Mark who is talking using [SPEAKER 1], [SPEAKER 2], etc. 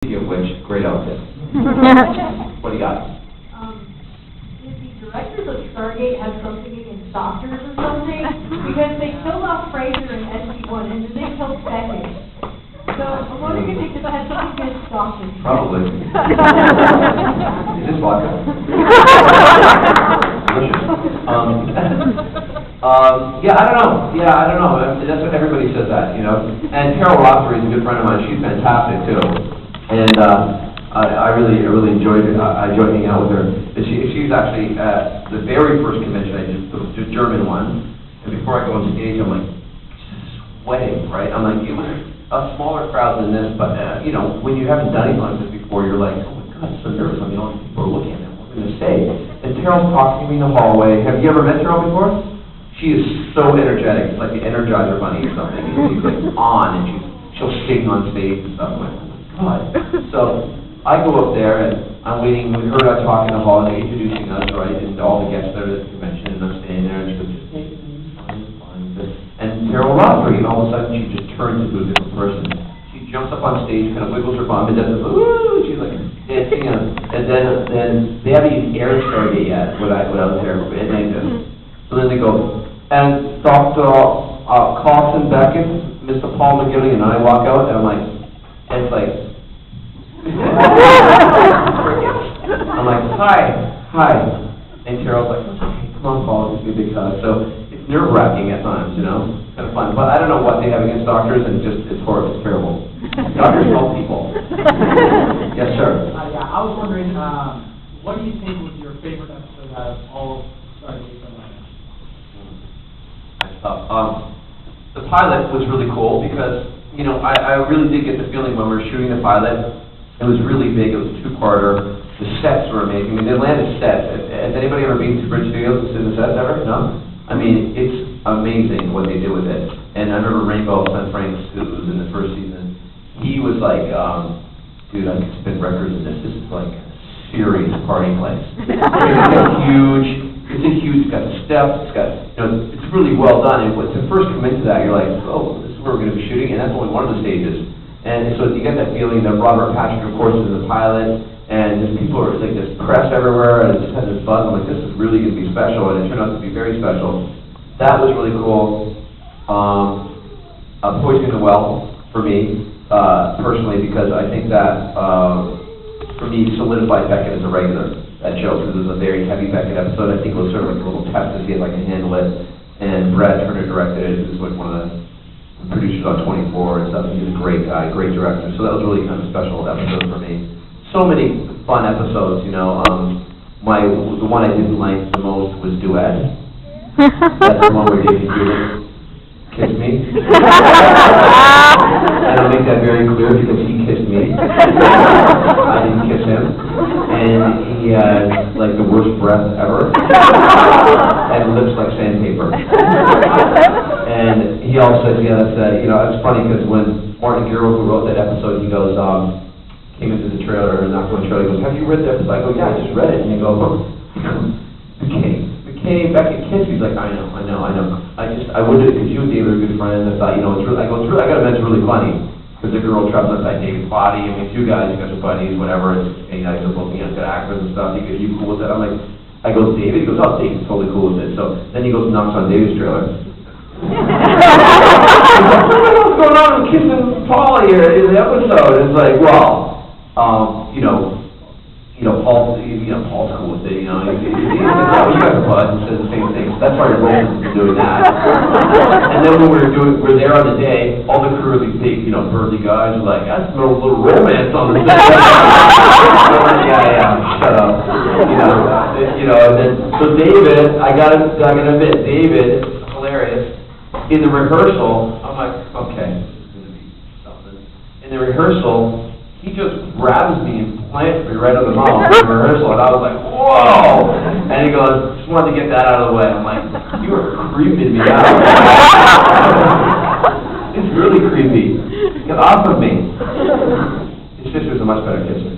[SPEAKER 1] Speaking of which, great outfit. What do you got?
[SPEAKER 2] Did the directors of Stargate have something against doctors or something? Because they killed off Fraser in SG-1, and then they killed Beckett. So I'm wondering if they could have something against doctors.
[SPEAKER 1] Probably. Is this vodka? Delicious. Yeah, I don't know. That's what everybody says that, you know. And Carol Rothery is a good friend of mine. She's fantastic too. And I really enjoyed it. I enjoyed hanging out with her. She's actually at the very first convention I did, the German one. And before I go on stage, I'm like sweating, right? I'm like, it was a smaller crowd than this, but you know, when you haven't done anything like this before, you're like, oh my God, I'm so nervous. I mean, all these people are looking at me. What am I going to say? And Carol's talking to me in the hallway. Have you ever met Carol before? She is so energetic. It's like the Energizer Bunny or something. She's like on, and she'll sing on stage and stuff. I'm like, oh my God. So I go up there, and I'm waiting. We heard her talking in the hall, and they're introducing us, right, and all the guests that are at the convention, and I'm standing there, and she goes, just take it easy, fine. And Carol Rothery, and all of a sudden, she just turns into a different person. She jumps up on stage, kind of wiggles her bum, and does this, woo! She's like dancing, and then they haven't even aired Stargate yet, when I was there, and they just, so then they go, and Dr. Carson Beckett, Mr. Paul McGillion, and I walk out, and I'm like, and it's like, I'm like, hi. And Carol's like, okay, come on, Paul, just be a big hug. So it's nerve-wracking at times, you know, kind of fun. But I don't know what they have against doctors, and it's horrible, it's terrible. Doctors help people. Yes, sir.
[SPEAKER 3] Yeah, I was wondering, what do you think was your favorite episode out of all of Stargate so far?
[SPEAKER 1] The pilot was really cool because, you know, I really did get the feeling when we were shooting the pilot. It was really big. It was a two-parter. The sets were amazing. I mean, the Atlantic sets. Has anybody ever been to Bridge Studios and seen the sets ever? No? I mean, it's amazing what they did with it. And I remember Rainbow Franks, who was in the first season, he was like, dude, I could spin records in this. This is like a serious party place. It's huge, it's got the steps, it's got, you know, it's really well done. And to first come into that, you're like, oh, this is where we're going to be shooting, and that's only one of the stages. And so you get that feeling that Robert Patrick, of course, is the pilot, and just people are like, there's press everywhere, and it just has this buzz. I'm like, this is really going to be special, and it turned out to be very special. That was really cool. Poisoning the Well, for me, personally, because I think that, for me, solidified Beckett as a regular. That show, because it was a very heavy Beckett episode. I think it was sort of like a little test to see if I can handle it. And Brad Turner directed it. He was like one of the producers on 24 and stuff. He's a great guy, great director. So that was really kind of a special episode for me. So many fun episodes, you know. The one I didn't like the most was Duet. That's the one where David Hewitt kissed me. I don't make that very clear because he kissed me. I didn't kiss him. And he had like the worst breath ever. And lips like sandpaper. And he also said, you know, it's funny because when Martin Garrow, who wrote that episode, he goes, came into the trailer, and not going trailer, he goes, have you read that episode? I go, yeah, I just read it. And he goes, McKay, Beckett kissed. He's like, I know. I would have, because you and David are good friends. I thought, you know, it's really, I gotta admit, it's really funny. Because the girl trapped inside David's body. I mean, two guys, you guys are buddies, whatever. And you guys are both, you know, good actors and stuff. You cool with that? I'm like, I go, David? He goes, oh, David's totally cool with it. So then he goes and knocks on David's trailer. What's going on with kissing Paul here in the episode? It's like, well, Paul's cool with it, you know. You guys are buds and says the same thing. So that's why you're both doing that. And then when we're there on the day, all the crew are these big, you know, burly guys are like, that's a little romance on the set. Yeah, shut up. And then, so David, I gotta admit, David, hilarious. In the rehearsal, I'm like, okay, this is gonna be something. In the rehearsal, he just grabs me and plants me right on the mouth in the rehearsal, and I was like, whoa! And he goes, just wanted to get that out of the way. I'm like, you are creeping me out. It's really creepy. Get off of me. His sister's a much better kisser.